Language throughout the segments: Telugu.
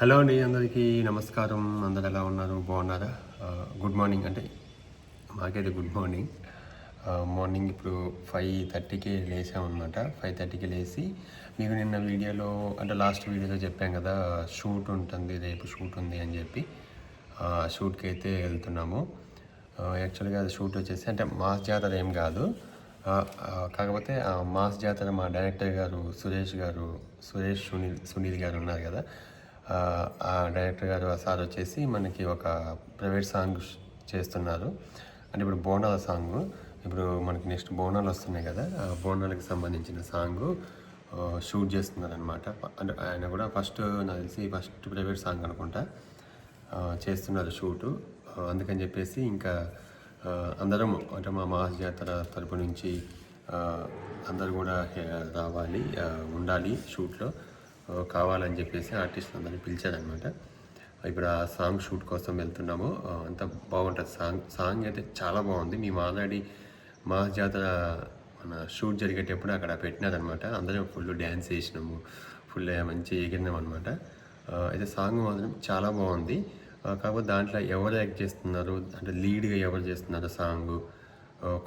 హలో అండి, అందరికీ నమస్కారం. అందరు ఎలా ఉన్నారు? బాగున్నారా? Good morning. అంటే మాకైతే గుడ్ మార్నింగ్. మార్నింగ్ ఇప్పుడు 5:30కి లేసామన్నమాట. 5:30కి లేచి మీకు నిన్న వీడియోలో అంటే లాస్ట్ వీడియోలో చెప్పాం కదా, షూట్ ఉంటుంది, రేపు షూట్ ఉంది అని చెప్పి షూట్కి అయితే వెళ్తున్నాము. యాక్చువల్గా అది షూట్ వచ్చేసి అంటే మాస్ జాతర ఏం కాదు, కాకపోతే మాస్ జాతర మా డైరెక్టర్ గారు సురేష్ సునీల్ గారు ఉన్నారు కదా, ఆ డైరెక్టర్ గారు సార్ వచ్చేసి మనకి ఒక ప్రైవేట్ సాంగ్ చేస్తున్నారు. అంటే ఇప్పుడు బోనాల సాంగ్, ఇప్పుడు మనకి నెక్స్ట్ బోనాలు వస్తున్నాయి కదా, ఆ బోనాలకు సంబంధించిన సాంగ్ షూట్ చేస్తున్నారు అనమాట. అంటే ఆయన కూడా నాకు తెలిసి ఫస్ట్ ప్రైవేట్ సాంగ్ అనుకుంటా చేస్తున్నారు షూటు. అందుకని చెప్పేసి ఇంకా అందరం అంటే మా మాస్ జాతర తరపు నుంచి అందరు కూడా రావాలి, ఉండాలి షూట్లో కావాలని చెప్పేసి ఆర్టిస్ట్ అందరినీ పిలిచారనమాట. ఇప్పుడు ఆ సాంగ్ షూట్ కోసం వెళ్తున్నాము. అంత బాగుంటుంది సాంగ్ అయితే చాలా బాగుంది. మేము ఆల్రెడీ మాస్ జాతర మన షూట్ జరిగేటప్పుడు అక్కడ పెట్టినారనమాట. అందరం ఫుల్ డ్యాన్స్ చేసినాము, ఫుల్ మంచి ఎగిరినాం అనమాట. అయితే సాంగ్ మాత్రం చాలా బాగుంది. కాకపోతే దాంట్లో ఎవరు యాక్ట్ చేస్తున్నారు అంటే లీడ్గా ఎవరు చేస్తున్నారు సాంగ్,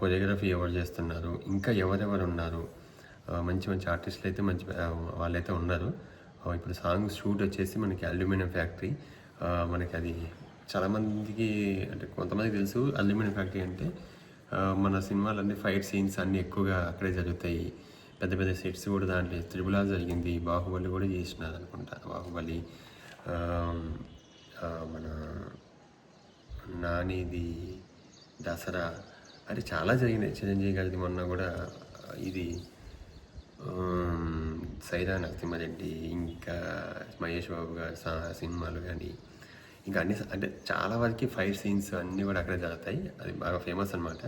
కొరియోగ్రఫీ ఎవరు చేస్తున్నారు, ఇంకా ఎవరెవరు ఉన్నారు, మంచి మంచి ఆర్టిస్టులు అయితే వాళ్ళైతే ఉన్నారు. ఇప్పుడు సాంగ్ షూట్ వచ్చేసి మనకి అల్యూమినియం ఫ్యాక్టరీ. మనకి అది చాలామందికి అంటే కొంతమందికి తెలుసు, అల్యూమినియం ఫ్యాక్టరీ అంటే మన సినిమాలన్నీ ఫైట్ సీన్స్ అన్నీ ఎక్కువగా అక్కడే జరుగుతాయి. పెద్ద పెద్ద సెట్స్ కూడా దాంట్లో త్రిబుల్ ఆర్ జరిగింది, బాహుబలి కూడా చేసినారు అనుకుంటా. బాహుబలి, మన నానిది దసరా, అంటే చాలా జరిగినాయి. చిరంజీవి గారిది మొన్న కూడా ఇది సైరా నరసింహారెడ్డి, ఇంకా మహేష్ బాబు గారి సినిమాలు కానీ ఇంకా అన్ని అంటే చాలా వరకు ఫైట్ సీన్స్ అన్నీ కూడా అక్కడే జరుగుతాయి. అది బాగా ఫేమస్ అనమాట.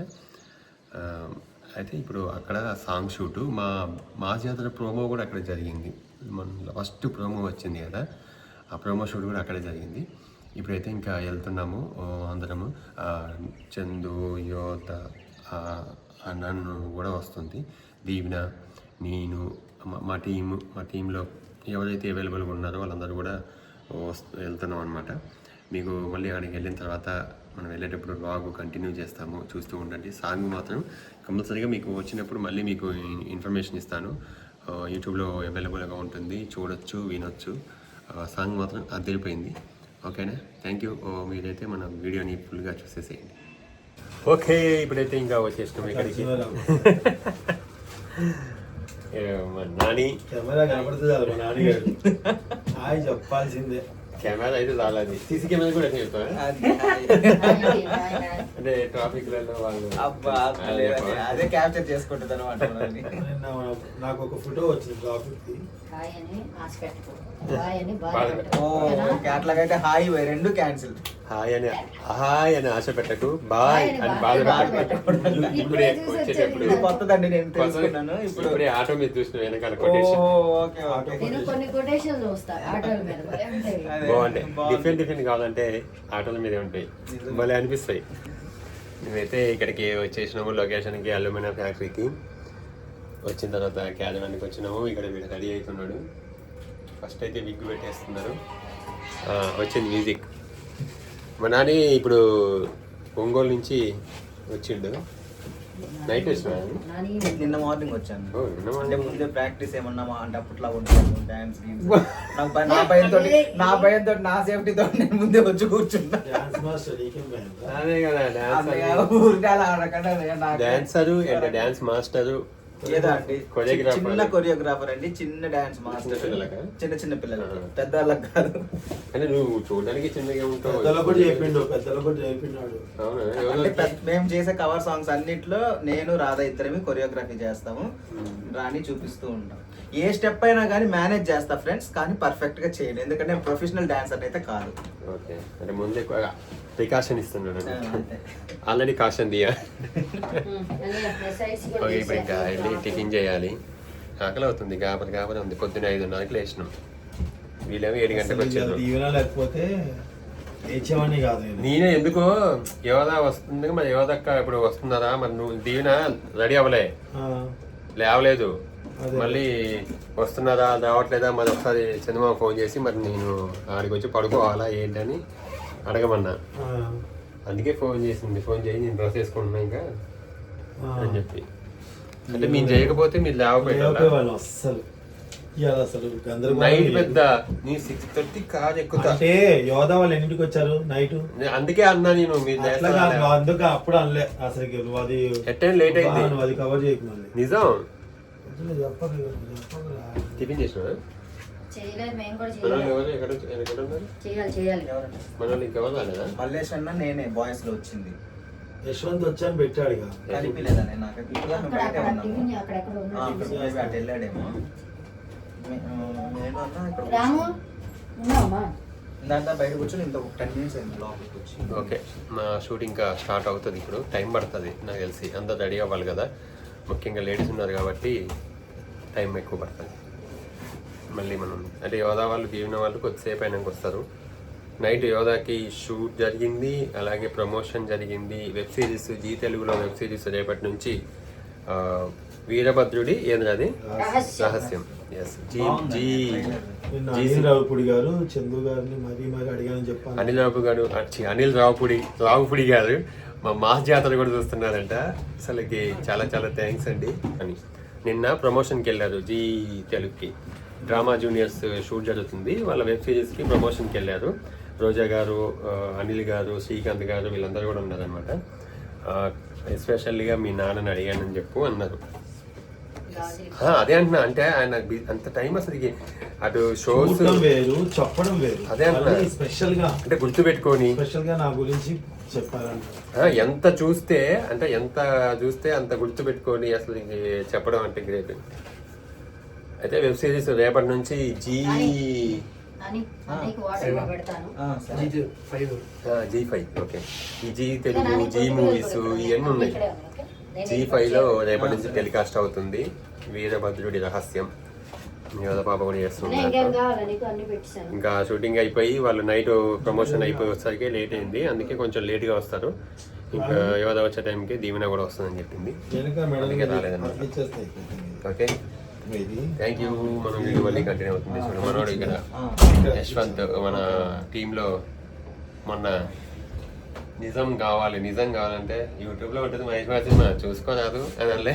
అయితే ఇప్పుడు అక్కడ సాంగ్ షూటు మాస్ జాతర ప్రోమో కూడా అక్కడే జరిగింది. మన ఫస్ట్ ప్రోమో వచ్చింది కదా, ఆ ప్రోమో షూట్ కూడా అక్కడే జరిగింది. ఇప్పుడైతే ఇంకా వెళ్తున్నాము అందరము. చందు, యోత, నన్ను కూడా వస్తుంది, దీవెన, నేను, మా టీంలో ఎవరైతే అవైలబుల్గా ఉన్నారో వాళ్ళందరూ కూడా వెళ్తున్నాం అనమాట. మీకు మళ్ళీ అక్కడికి వెళ్ళిన తర్వాత మనం వెళ్ళేటప్పుడు వ్లాగ్ కంటిన్యూ చేస్తాము, చూస్తూ ఉండండి. సాంగ్ మాత్రం కంపల్సరీగా మీకు వచ్చినప్పుడు మళ్ళీ మీకు ఇన్ఫర్మేషన్ ఇస్తాను. యూట్యూబ్లో అవైలబుల్గా ఉంటుంది, చూడొచ్చు, వినొచ్చు. సాంగ్ మాత్రం అదిరిపోయింది. ఓకేనా? Thank you. మీరైతే మన వీడియోని ఫుల్గా చూసేసేయండి. ఓకే, ఇప్పుడైతే ఇంకా వచ్చేసినాం ఇక్కడికి. నాని కెమెరా కనపడుతుంది, మా నాని గారు హాయ్ చెప్పాల్సిందే. కెమెరా అయితే రాలేదు, సీసీ కెమెరా కూడా చెప్తాను. అంటే ట్రాఫిక్ లలో వాళ్ళు అదే క్యాప్చర్ చేసుకుంటుంది అనమాట. నాకు ఒక ఫోటో వచ్చింది ట్రాఫిక్ కి, అట్లాగైతే హాయ్ రెండు క్యాన్సిల్. హాయ్ అని ఆశ పెట్టకు, బాయ్ అని బాధ పెట్టకు. ఇప్పుడే వచ్చేటప్పుడు కొత్తదండి, నేను తెలుసుకున్నాను ఇప్పుడే ఆటో మీద చూసిన వెనకాల బాగుంటాయి. డిఫరెంట్ కావాలంటే ఆటోల మీదే ఉంటాయి, భలే అనిపిస్తాయి. మేమైతే ఇక్కడికి వచ్చేసినాము లొకేషన్కి, అల్యూమినియం ఫ్యాక్టరీకి. వచ్చిన తర్వాత క్యారవాన్కి వచ్చినాము. ఇక్కడ వీడు రెడీ అవుతున్నాడు. ఫస్ట్ అయితే విగ్ పెట్టేస్తున్నారు. వచ్చింది మ్యూజిక్. మా నాని ఇప్పుడు ఒంగోలు నుంచి వచ్చిండు. నైట్ వచ్చినాడు, నిన్న మార్నింగ్ వచ్చాను. అంటే ముందే ప్రాక్టీస్ ఏమన్నా అంటే అప్పట్లో డాన్స్ నా భయంతో నా సేఫ్టీతో నేను ముందే వచ్చి కూర్చుంటా. అదే కదా డాన్సరు అంటే డాన్స్ మాస్టరు ఏదో అండి, చిన్న కొరియోగ్రాఫర్ అండి, చిన్న డాన్స్ మాస్టర్. చిన్న పిల్లలకి, పెద్దవాళ్ళకి కాదు. అంటే నువ్వు చూడడానికి చిన్నగా ఉంటావు. మేము చేసే కవర్ సాంగ్స్ అన్నిట్లో నేను రాధా ఇద్దరమే కొరియోగ్రఫీ చేస్తాము. రాని చూపిస్తూ ఉంటాం. ఏ స్టెప్ అయినా కానీ మేనేజ్ చేస్తా ఫ్రెండ్స్, కానీ పర్ఫెక్ట్ గా చేయను, ఎందుకంటే నేను ప్రొఫెషనల్ డాన్సర్ అయితే కాదు. ఓకే, అంటే ముందే ప్రికాషన్ ఇస్తున్నాడు. ఆల్రెడీ కాషన్ దియా. ఓకే, ఇప్పుడు ఇంకా వెళ్ళి టిఫిన్ చేయాలి. ఆకలి అవుతుంది, గాబరి ఉంది. పొద్దున్న 5:30కి లేచినాం. వీళ్ళేమో 7 గంటలకు వచ్చారు. లేకపోతే నేనే ఎందుకో యోధ వస్తుంది మరి, యోధక్క ఇప్పుడు వస్తున్నారా మరి? నువ్వు దీవెన రెడీ అవ్వలే, లేవలేదు. అదే. మళ్ళీ వస్తున్నదా రావట్లేదా మరి ఒకసారి చంద్రబాబు ఫోన్ చేసి మరి నేను ఆడికి వచ్చి పడుకోవాలా ఏంటని అడగమన్నా. అందుకే ఫోన్ చేసింది. ఫోన్ చేసి నేను డ్రెస్ వేసుకుంటున్నా ఇంకా అని చెప్పి. అంటే మేము చేయకపోతే మీరు లేకపోయారు అస్సలు ఇవాళ అసలు గందరగోళం. నైట్ పెద్ద నీ 6:30 కార్ ఎక్కుతా అంటే యోధా వాళ్ళు ఎన్నింటికి వచ్చారు నైట్? అందుకే అన్నా నేను మీరు అట్లా కాదు, అందుకు అప్పుడు అనలే అసలు అది ఎట్టేం లేట్ అయింది. నువ్వు అది కవర్ చేయకు నిజం. చెప్పకు. టిఫిన్ చేసినా చేయలేదు, మేము కూడా మన చేయలేదు. వాళ్ళు ఎక్కడ ఉన్నారు? చేయాలి మన వాళ్ళు ఇంకెవరు రాలేదా? మల్లేష్ అన్న నేనే బాయ్స్ లో వచ్చింది. యశ్వంత్ వచ్చాను పెట్టాడు ఇక. కలిపిలేదా నేను? నాకు ఇప్పుడు మేము బయట అక్కడ ఉన్నాము. టిఫిన్ అక్కడెక్కడ మేబీ అటు వెళ్ళాడేమో. నేను అన్న ఇక్కడ రాము ఉన్నావమ్మా? ఇందాక బయట కూర్చొని ఇంత 10 minutes అయింది లోపలికి వచ్చి. ఓకే, మా షూటింగ్ ఇంకా స్టార్ట్ అవుతుంది. ఇప్పుడు టైం పడుతుంది నాకు తెలిసి. అందరూ రెడీ అవ్వాలి కదా, ముఖ్యంగా లేడీస్ ఉన్నారు కాబట్టి టైం ఎక్కువ పడుతుంది. మళ్ళీ మనం అంటే యోధా వాళ్ళు దీవెన వాళ్ళు కొద్దిసేపు అయినాక వస్తారు. నైట్ యోధాకి షూట్ జరిగింది, అలాగే ప్రమోషన్ జరిగింది. వెబ్ సిరీస్ జీ తెలుగులో వెబ్ సిరీస్ రేపటి నుంచి వీరభద్రుడి ఏంటది రహస్యం. ఎస్ జీ జీ అనిల్ రావుపూడి గారు చందు గారిని మరి అడిగానని చెప్పాను. అనిల్ రావుపూడి గారు మా మాస్ జాతర కూడా చూస్తున్నారంట. అసలుకి చాలా చాలా థ్యాంక్స్ అండి. అని నిన్న ప్రమోషన్కి వెళ్ళారు జీ తెలుగుకి. డ్రామా జూనియర్స్ షూట్ జరుగుతుంది, వాళ్ళ వెబ్ సిరీస్కి ప్రమోషన్కి వెళ్ళారు. రోజా గారు, అనిల్ గారు, శ్రీకాంత్ గారు వీళ్ళందరూ కూడా ఉన్నారనమాట. ఎస్పెషల్గా మీ నాన్నని అడిగానని చెప్పు అన్నారు. అదే అంటున్నా, అంటే ఆయన అంత టైం అసలు అటు షోస్ వేరు చెప్పడం వేరు. అదే అంటున్నా, స్పెషల్ గా అంటే గుర్తు పెట్టుకొని స్పెషల్ గా నా గురించి చెప్పారంట. ఎంత చూస్తే అంత గుర్తు పెట్టుకొని అసలు చెప్పడం అంటే గ్రేట్. అయితే వెబ్ సిరీస్ రేపటి నుంచి G5 ఓకే. ఈ జీ తెలుగు, జీ మూవీస్ ఇవన్నీ ఉన్నాయి. G5లో రేపటి నుంచి టెలికాస్ట్ అవుతుంది వీరభద్రుడి రహస్యం. యోధ పాప కూడా చేస్తున్నారు. ఇంకా షూటింగ్ అయిపోయి వాళ్ళు నైట్ ప్రమోషన్ అయిపోయి వచ్చేసరికి లేట్ అయింది, అందుకే కొంచెం లేట్గా వస్తారు. ఇంకా యోధ వచ్చే టైంకి దీవెన కూడా వస్తుందని చెప్పింది, అందుకే రాలేదన్నమాట. Okay, thank you. మనం వీడియో మళ్ళీ కంటిన్యూ అవుతుంది. చూడండి మనోడు ఇక్కడ యశ్వంత్ మన టీంలో మొన్న నిజం కావాలంటే యూట్యూబ్లో ఉంటుంది మహేష్ బాబు సినిమా చూసుకోరాదు అని అనలే.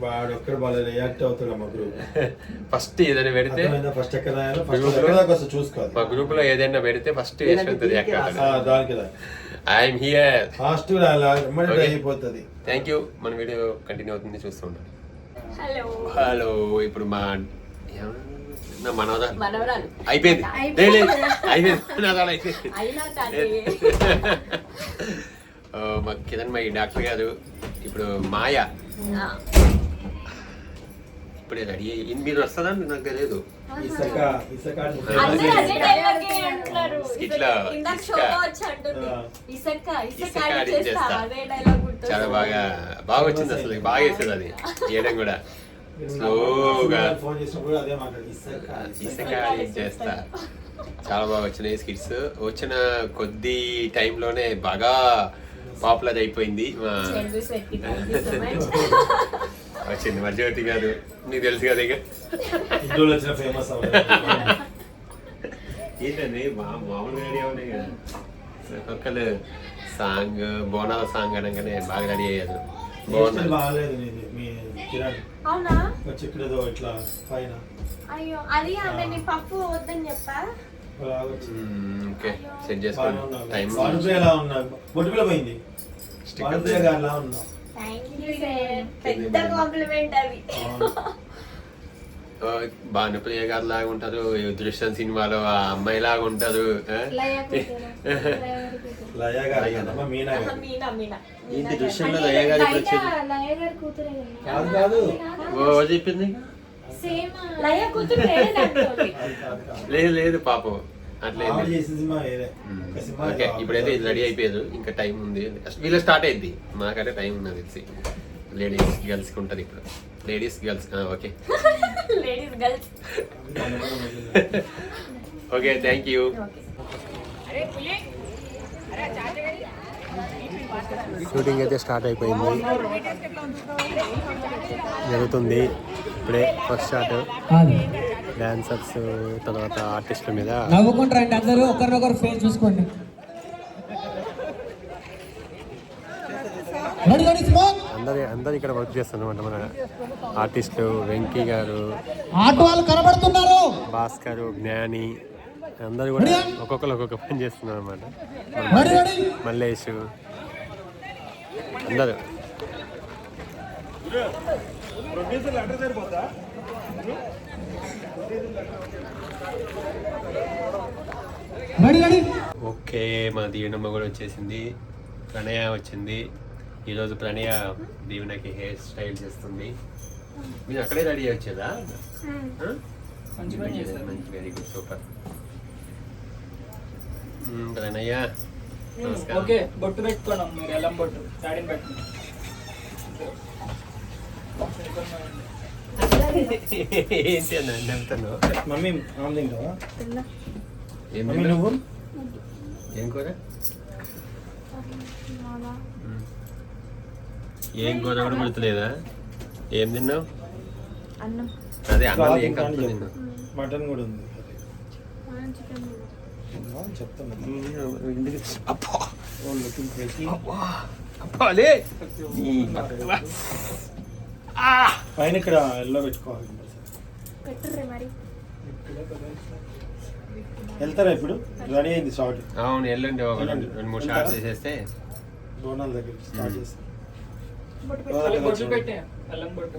వాడు ఒక్కడ బాగా రియాక్ట్ అవుతాడు మా గ్రూప్. ఫస్ట్ ఏదైనా పెడితే చూసుకోవాలి. మా గ్రూప్ లో ఏదైనా పెడితే ఫస్ట్ యశ్వంత్ రియాక్ట్ అవుతాడు. దానికి ఐఎమ్ హియర్. ఫాస్ట్ అయిపోతుంది. Thank you. మన వీడియో కంటిన్యూ అవుతుంది, చూస్తూ ఉంటాం. హలో, ఇప్పుడు మా మనవరాలు అయిపోయింది. మా కిరణ్ మై డాక్టర్ గారు ఇప్పుడు మాయా ఇప్పుడే రెడీ అయ్యి మీరు వస్తుందా నాకు తెలియదు. చాలా బాగా వచ్చింది అసలు, బాగా వేసేది అది చేయడం కూడా స్లోగా చేస్తా. చాలా బాగా వచ్చినాయి స్కిట్స్. వచ్చిన కొద్ది టైంలోనే బాగా పాపులర్ అయిపోయింది. వచ్చింది మధ్యవర్తి గారు, నీకు తెలుసు కదా ఇక ఏంటండి మామూలుగా రెడీ అవునాయి కదా. ఒక్కళ్ళు సాంగ్ బోనాల సాంగ్ అనగానే బాగా రెడీ అయ్యారు. బాగాలేదు ఇట్లా పైన. అయ్యో అది అంటే నీ పప్పు వద్దని చెప్పా. ఓకే, సెట్ చేసుకోండి. టైం బొట్టులో పోయింది. పెద్ద కాంప్లిమెంట్ అది. భానుప్రియ గారు లాగా ఉంటారు, దృశ్యం సినిమాలో ఆ అమ్మాయి లాగా ఉంటారు. ఏంటి దృశ్యంలో లయ గారు చెప్పింది? లేదు పాపం అట్లే. ఓకే, ఇప్పుడైతే ఇది రెడీ అయిపోయారు, ఇంకా టైం ఉంది. వీళ్ళు స్టార్ట్ అయింది, మాకంటే టైం ఉన్నది తెలిసి. లేడీస్ గర్ల్స్ కి ఉంటుంది ఇప్పుడు. Ladies girls okay. Okay, thank you. Shooting అయితే స్టార్ట్ అయిపోయింది, జరుగుతుంది ఇప్పుడే ఫస్ట్ షాట్. డాన్సర్స్ తర్వాత ఆర్టిస్టుల మీద నవ్వుకుంటారండి అందరూ, ఒకరినొకరు ఫేస్ చూసుకోండి. అందరు ఇక్కడ వర్క్ చేస్తున్నమాట. మన ఆర్టిస్టులు వెంకీ గారు, ఆటో వాళ్ళు కనబడుతున్నారు, భాస్కర్, జ్ఞాని అందరూ కూడా ఒక్కొక్కరు ఒక్కొక్క పని చేస్తున్నారు అనమాట. మల్లేష్ అందరూ. ఓకే, మా దీవెనమ్మ కూడా వచ్చేసింది, ప్రణయ వచ్చింది. ఈరోజు ప్రణయ దీవెనకి హెయిర్ స్టైల్ చేస్తుంది. మీరు అక్కడే రెడీ వచ్చేదా? మంచి, వెరీ గుడ్, సూపర్. ప్రణయ నమస్కారం. ఓకే, బొట్టు పెట్టుకోండి మీరు, ఎల్లం బొట్టు సాడీని పెట్టుకోండి. ఏంటి అన్న నవ్వుతాను? మమ్మీ ఆమె తింటావా? ఏం మమ్మీ తిన్నావు? నువ్వు ఏం కూర? ఏం కూర కూడా గుర్తులేదా? ఏం తిన్నావు? అదే అన్నం ఏం కలుపు తిన్నావు? మటన్ కూడా ఉంది. చెప్తాను పైన ఇక్కడ ఎల్లో పెట్టుకోవాలి. వెళ్తారా ఇప్పుడు? రెడీ అయింది షార్ట్. అవును, ఎల్లుండి ఒక 2-3 షార్ట్స్ చేసేస్తే బోనాల దగ్గర స్టార్ట్ చేస్తాం. బొట్టు పెట్టే, ఎల్లం బొట్టు.